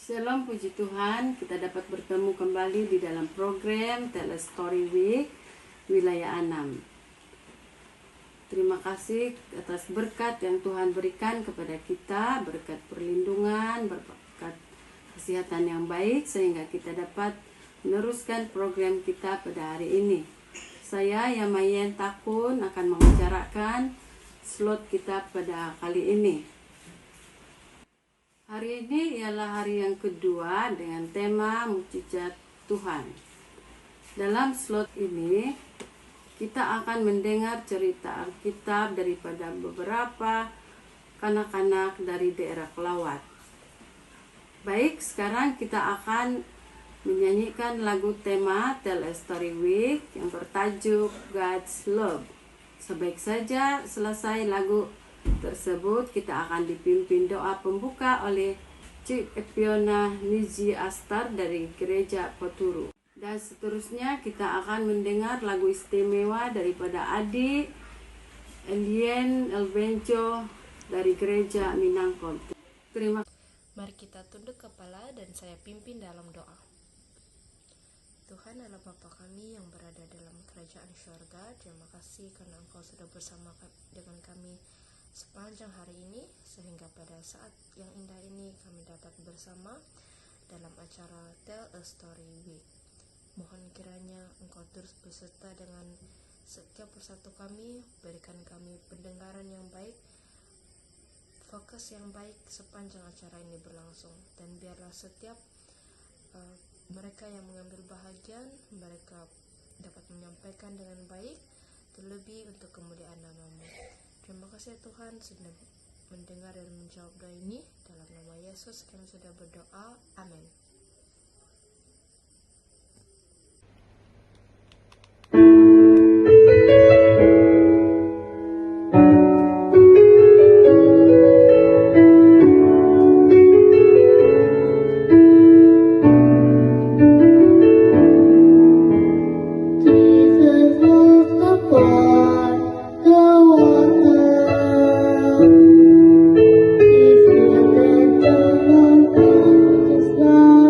Shalom, puji Tuhan, kita dapat bertemu kembali di dalam program Tell a Story Week Wilayah Anam. Terima kasih atas berkat yang Tuhan berikan kepada kita, berkat perlindungan, berkat kesehatan yang baik, sehingga kita dapat meneruskan program kita pada hari ini. Saya Yamayen Takun akan membicarakan slot kita pada kali ini. Hari ini ialah hari yang kedua dengan tema mukjizat Tuhan. Dalam slot ini kita akan mendengar cerita Alkitab daripada beberapa kanak-kanak dari daerah Kelawat. Baik, sekarang kita akan menyanyikan lagu tema Tell a Story Week yang bertajuk God's Love. Sebaik saja selesai lagu tersebut, kita akan dipimpin doa pembuka oleh Cik Epiona Niji Astar dari Gereja Poturu. Dan seterusnya kita akan mendengar lagu istimewa daripada Adi Elien Elbenco dari Gereja Minangkabau. Terima kasih. Mari kita tunduk kepala dan saya pimpin dalam doa. Tuhan adalah Bapa kami yang berada dalam kerajaan syurga. Terima kasih karena Engkau sudah bersama dengan kami sepanjang hari ini, sehingga pada saat yang indah ini kami dapat bersama dalam acara Tell a Story Week. Mohon kiranya Engkau terus beserta dengan setiap persatu kami, berikan kami pendengaran yang baik, fokus yang baik sepanjang acara ini berlangsung, dan biarlah setiap mereka yang mengambil bahagian, mereka dapat menyampaikan dengan baik, terlebih untuk kemuliaan nama-Mu. Terima kasih Tuhan sudah mendengar dan menjawab doa ini. Dalam nama Yesus kami sudah berdoa. Amin. Love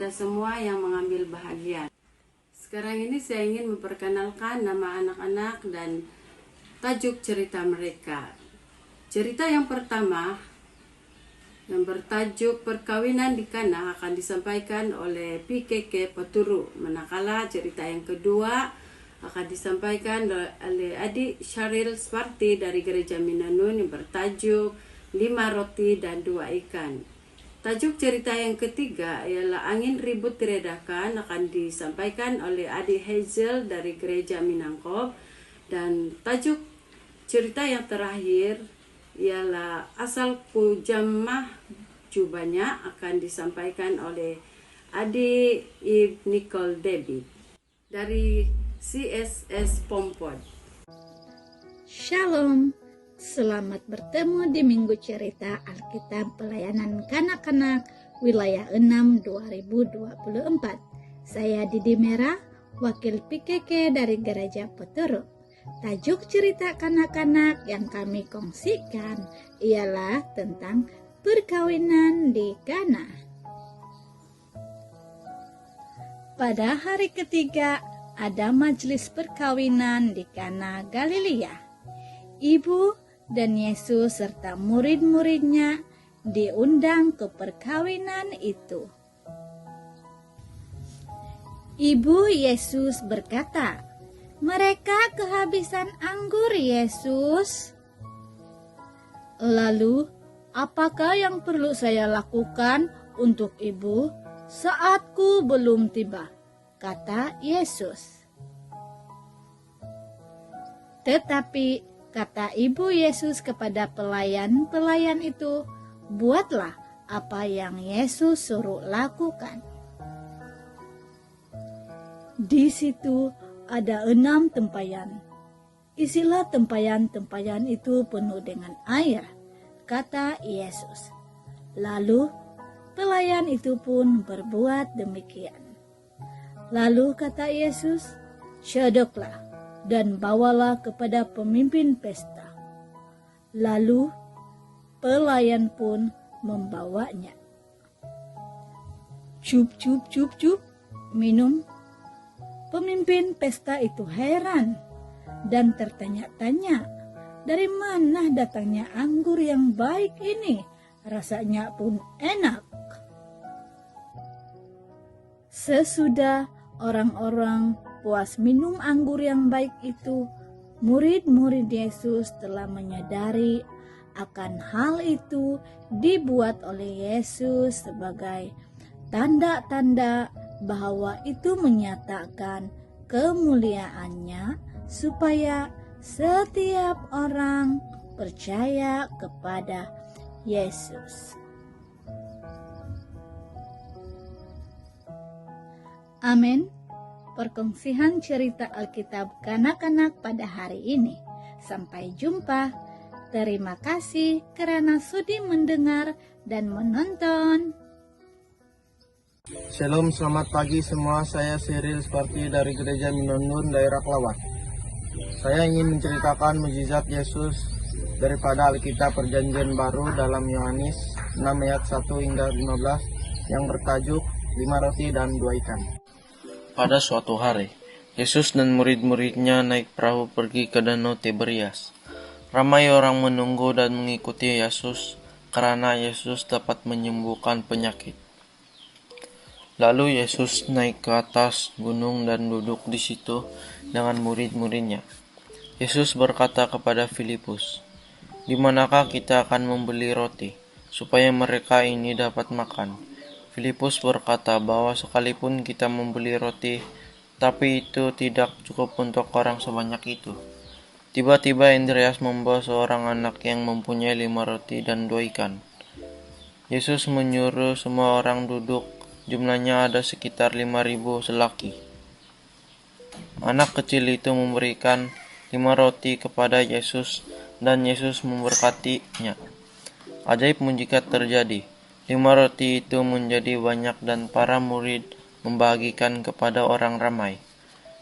kita semua yang mengambil bahagian. Sekarang ini saya ingin memperkenalkan nama anak-anak dan tajuk cerita mereka. Cerita yang pertama yang bertajuk Perkawinan di Kana akan disampaikan oleh PKK Peturu. Manakala cerita yang kedua akan disampaikan oleh adik Syaril Sparti dari Gereja Minanun yang bertajuk 5 Roti dan 2 Ikan. Tajuk cerita yang ketiga ialah Angin Ribut Diredakan akan disampaikan oleh adik Hazel dari Gereja Minangkop. Dan tajuk cerita yang terakhir ialah Asalku Jamah Jubanya akan disampaikan oleh adik Nicole David dari CSS Pompod. Shalom, selamat bertemu di Minggu Cerita Alkitab Pelayanan Kanak-Kanak Wilayah 6 2024. Saya Didi Merah, Wakil PKK dari Gereja Peturu. Tajuk cerita kanak-kanak yang kami kongsikan ialah tentang perkawinan di Kana. Pada hari ketiga ada majelis perkawinan di Kana Galilea. Ibu dan Yesus serta murid-muridnya diundang ke perkawinan itu. Ibu Yesus berkata, "Mereka kehabisan anggur, Yesus." "Lalu, apakah yang perlu saya lakukan untuk ibu? Saatku belum tiba," kata Yesus. Tetapi kata ibu Yesus kepada pelayan-pelayan itu, "Buatlah apa yang Yesus suruh lakukan." Di situ ada 6 tempayan. Isilah tempayan-tempayan itu penuh dengan air, kata Yesus. Lalu pelayan itu pun berbuat demikian. Lalu kata Yesus, "Syadoklah dan bawalah kepada pemimpin pesta." Lalu pelayan pun membawanya. Cup, cup, cup, cup, minum. Pemimpin pesta itu heran dan tertanya-tanya, dari mana datangnya anggur yang baik ini? Rasanya pun enak. Sesudah orang-orang puas minum anggur yang baik itu, murid-murid Yesus telah menyadari akan hal itu dibuat oleh Yesus sebagai tanda-tanda bahwa itu menyatakan kemuliaannya supaya setiap orang percaya kepada Yesus. Amin. Perkongsian cerita Alkitab kanak-kanak pada hari ini. Sampai jumpa. Terima kasih karena sudi mendengar dan menonton. Shalom, selamat pagi semua. Saya Cyril Sparti dari Gereja Minanun, daerah Kelawat. Saya ingin menceritakan mukjizat Yesus daripada Alkitab Perjanjian Baru dalam Yohanes 6 ayat 1 hingga 15 yang bertajuk 5 roti dan 2 ikan. Pada suatu hari, Yesus dan murid-muridnya naik perahu pergi ke Danau Tiberias. Ramai orang menunggu dan mengikuti Yesus karena Yesus dapat menyembuhkan penyakit. Lalu Yesus naik ke atas gunung dan duduk di situ dengan murid-muridnya. Yesus berkata kepada Filipus, "Di manakah kita akan membeli roti, supaya mereka ini dapat makan?" Filipus berkata bahwa sekalipun kita membeli roti, tapi itu tidak cukup untuk orang sebanyak itu. Tiba-tiba Andreas membawa seorang anak yang mempunyai 5 roti dan 2 ikan. Yesus menyuruh semua orang duduk. Jumlahnya ada sekitar 5.000 selaki. Anak kecil itu memberikan 5 roti kepada Yesus dan Yesus memberkatinya. Ajaib mujizat terjadi. 5 roti itu menjadi banyak dan para murid membagikan kepada orang ramai.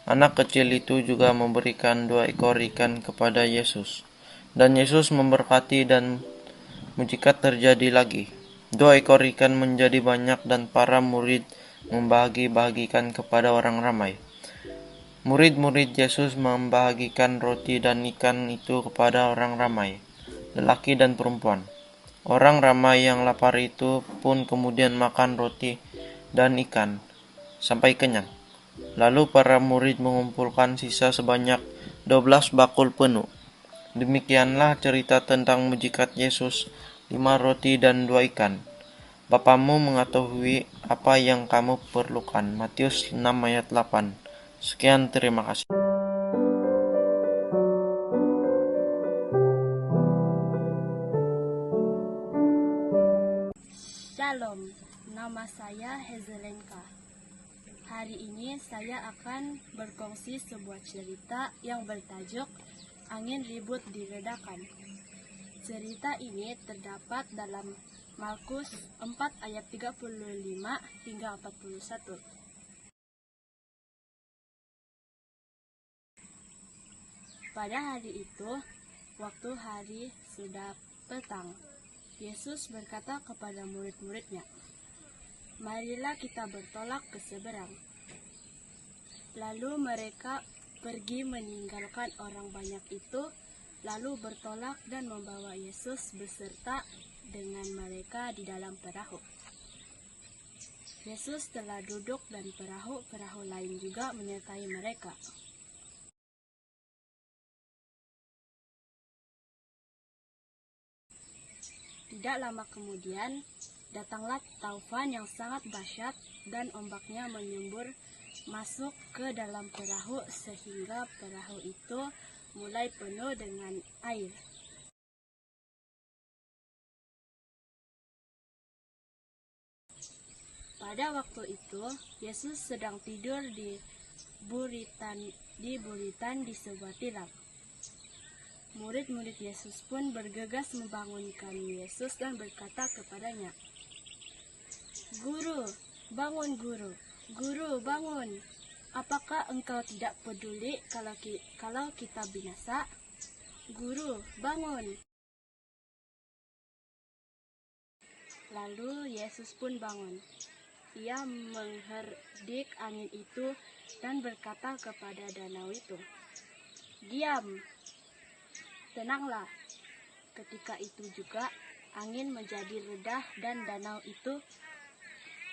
Anak kecil itu juga memberikan 2 ekor ikan kepada Yesus. Dan Yesus memberkati dan mujizat terjadi lagi. 2 ekor ikan menjadi banyak dan para murid membagi-bagikan kepada orang ramai. Murid-murid Yesus membagikan roti dan ikan itu kepada orang ramai, lelaki dan perempuan. Orang ramai yang lapar itu pun kemudian makan roti dan ikan sampai kenyang. Lalu para murid mengumpulkan sisa sebanyak 12 bakul penuh. Demikianlah cerita tentang mujizat Yesus, 5 roti dan 2 ikan. Bapamu mengetahui apa yang kamu perlukan. Matius 6 ayat 8. Sekian, terima kasih. Shalom, nama saya Hezelenka. Hari ini saya akan berkongsi sebuah cerita yang bertajuk Angin Ribut Diredakan. Cerita ini terdapat dalam Markus 4 ayat 35 hingga 41. Pada hari itu, waktu hari sudah petang, Yesus berkata kepada murid-muridnya, "Marilah kita bertolak ke seberang." Lalu mereka pergi meninggalkan orang banyak itu, lalu bertolak dan membawa Yesus beserta dengan mereka di dalam perahu. Yesus telah duduk dan perahu-perahu lain juga menyertai mereka. Tidak lama kemudian, datanglah taufan yang sangat dahsyat dan ombaknya menyembur masuk ke dalam perahu sehingga perahu itu mulai penuh dengan air. Pada waktu itu, Yesus sedang tidur di buritan di sebuah tilam. Murid-murid Yesus pun bergegas membangunkan Yesus dan berkata kepadanya, "Guru, bangun guru! Guru, bangun! Apakah engkau tidak peduli kalau kita binasa? Guru, bangun!" Lalu Yesus pun bangun. Ia mengherdik angin itu dan berkata kepada danau itu, "Diam! Tenanglah." Ketika itu juga angin menjadi reda dan danau itu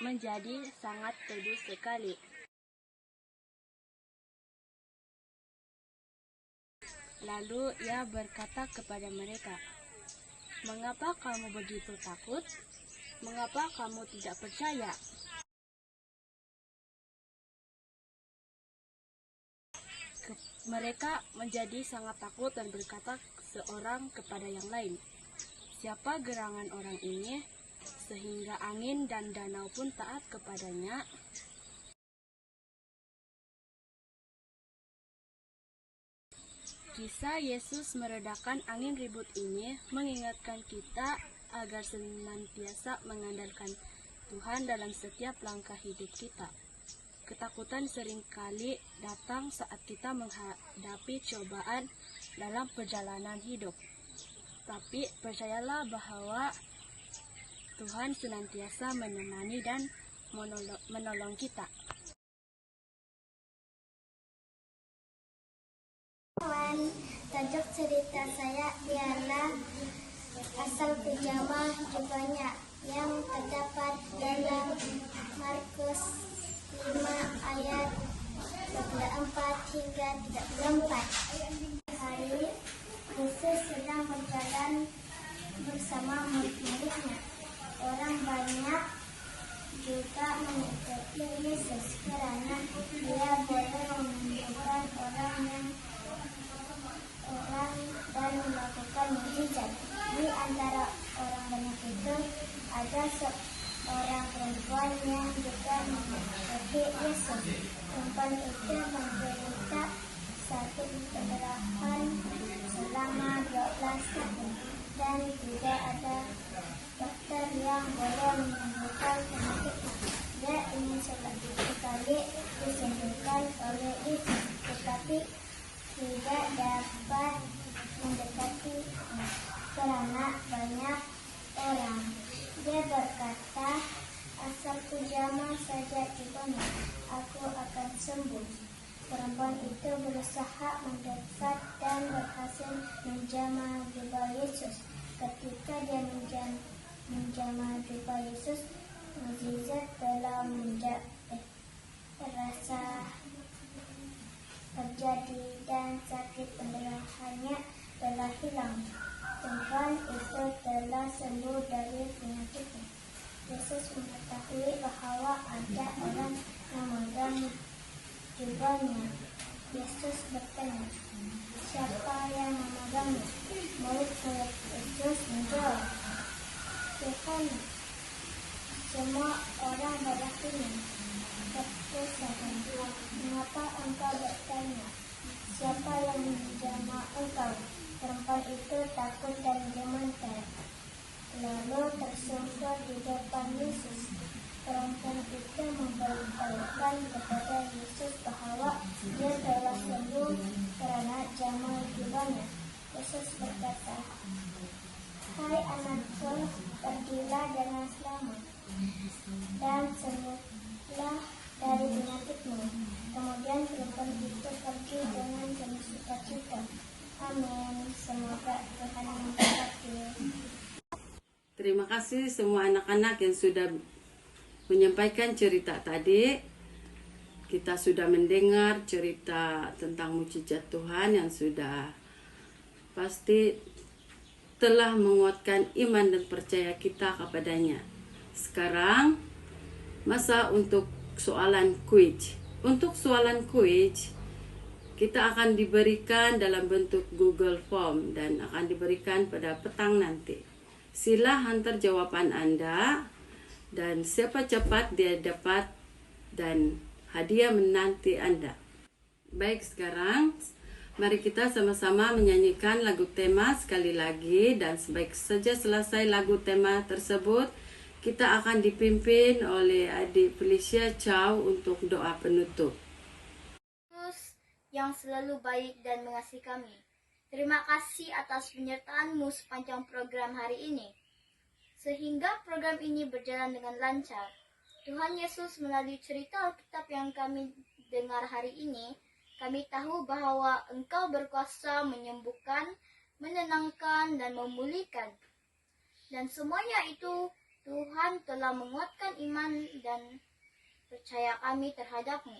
menjadi sangat teduh sekali. Lalu ia berkata kepada mereka, "Mengapa kamu begitu takut? Mengapa kamu tidak percaya?" Mereka menjadi sangat takut dan berkata seorang kepada yang lain, "Siapa gerangan orang ini, sehingga angin dan danau pun taat kepadanya?" Kisah Yesus meredakan angin ribut ini mengingatkan kita agar senantiasa mengandalkan Tuhan dalam setiap langkah hidup kita. Ketakutan seringkali datang saat kita menghadapi cobaan dalam perjalanan hidup. Tapi percayalah bahwa Tuhan senantiasa menemani dan menolong kita. Tajuk cerita saya ialah asal pijama jubahnya yang terdapat dalam Markus 5 ayat 24 hingga 34. Hari Yesus sedang berjalan bersama murid-muridnya. Orang banyak juga mengikuti Yesus karena dia boleh menyembuhkan orang dan melakukan mujizat. Di antara orang banyak itu ada seorang perempuan yang juga mengikuti Yesus. Perempuan itu menderita sakit pendarahan selama 12 tahun dan tidak ada dokter yang boleh menyembuhkan penyakit. Dia ingin sekali disembuhkan oleh Yesus, tetapi tidak dapat mendekati karena banyak orang. Dia berkata, Asalku jamah saja tibamu, aku akan sembuh. Perempuan itu berusaha mendekat dan berhasil menjamah jubah Yesus. Ketika dia menjamah jubah Yesus, mukjizat telah rasa terjadi dan sakit pendarahannya telah hilang. Perempuan itu telah sembuh dari penyakitnya. Yesus mengetahui bahwa ada orang yang memegang jubahnya. Yesus bertanya, siapa yang memegangnya? Murid-murid Yesus menjawab, Yohanes. Semua orang bertanya, mengapa engkau bertanya? Siapa yang menjamah engkau? Perempuan itu takut dan gemetar, lalu tersungkur di depan Yesus. Perempuan itu memberitahukan kepada Yesus bahwa dia telah sembuh karena jamah jubahnya. Yesus berkata, hai anakku, pergilah dengan selamat dan sembuhlah dari penyakitmu. Kemudian perempuan itu pergi dengan penuh sukacita. Amin. Semoga Tuhan memberkati. Terima kasih semua anak-anak yang sudah menyampaikan cerita tadi. Kita sudah mendengar cerita tentang mukjizat Tuhan yang sudah pasti telah menguatkan iman dan percaya kita kepadanya. Sekarang masa untuk soalan kuis. Untuk soalan kuis kita akan diberikan dalam bentuk Google Form dan akan diberikan pada petang nanti. Sila hantar jawaban Anda dan siapa cepat dia dapat dan hadiah menanti Anda. Baik, sekarang mari kita sama-sama menyanyikan lagu tema sekali lagi, dan sebaik saja selesai lagu tema tersebut kita akan dipimpin oleh adik Felicia Chow untuk doa penutup. Yang selalu baik dan mengasihi kami. Terima kasih atas penyertaan-Mu sepanjang program hari ini, sehingga program ini berjalan dengan lancar. Tuhan Yesus, melalui cerita Alkitab yang kami dengar hari ini, kami tahu bahwa Engkau berkuasa menyembuhkan, menenangkan, dan memulihkan. Dan semuanya itu Tuhan telah menguatkan iman dan percaya kami terhadap-Mu.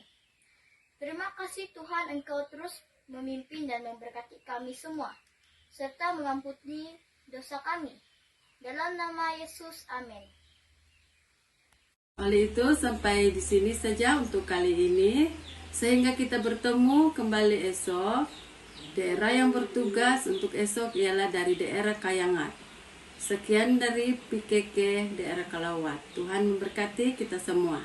Terima kasih Tuhan, Engkau terus memimpin dan memberkati kami semua, serta mengampuni dosa kami. Dalam nama Yesus, amin. Oleh itu, sampai di sini saja untuk kali ini. Sehingga kita bertemu kembali esok. Daerah yang bertugas untuk esok ialah dari daerah Kayangat. Sekian dari PKK daerah Kalawat. Tuhan memberkati kita semua.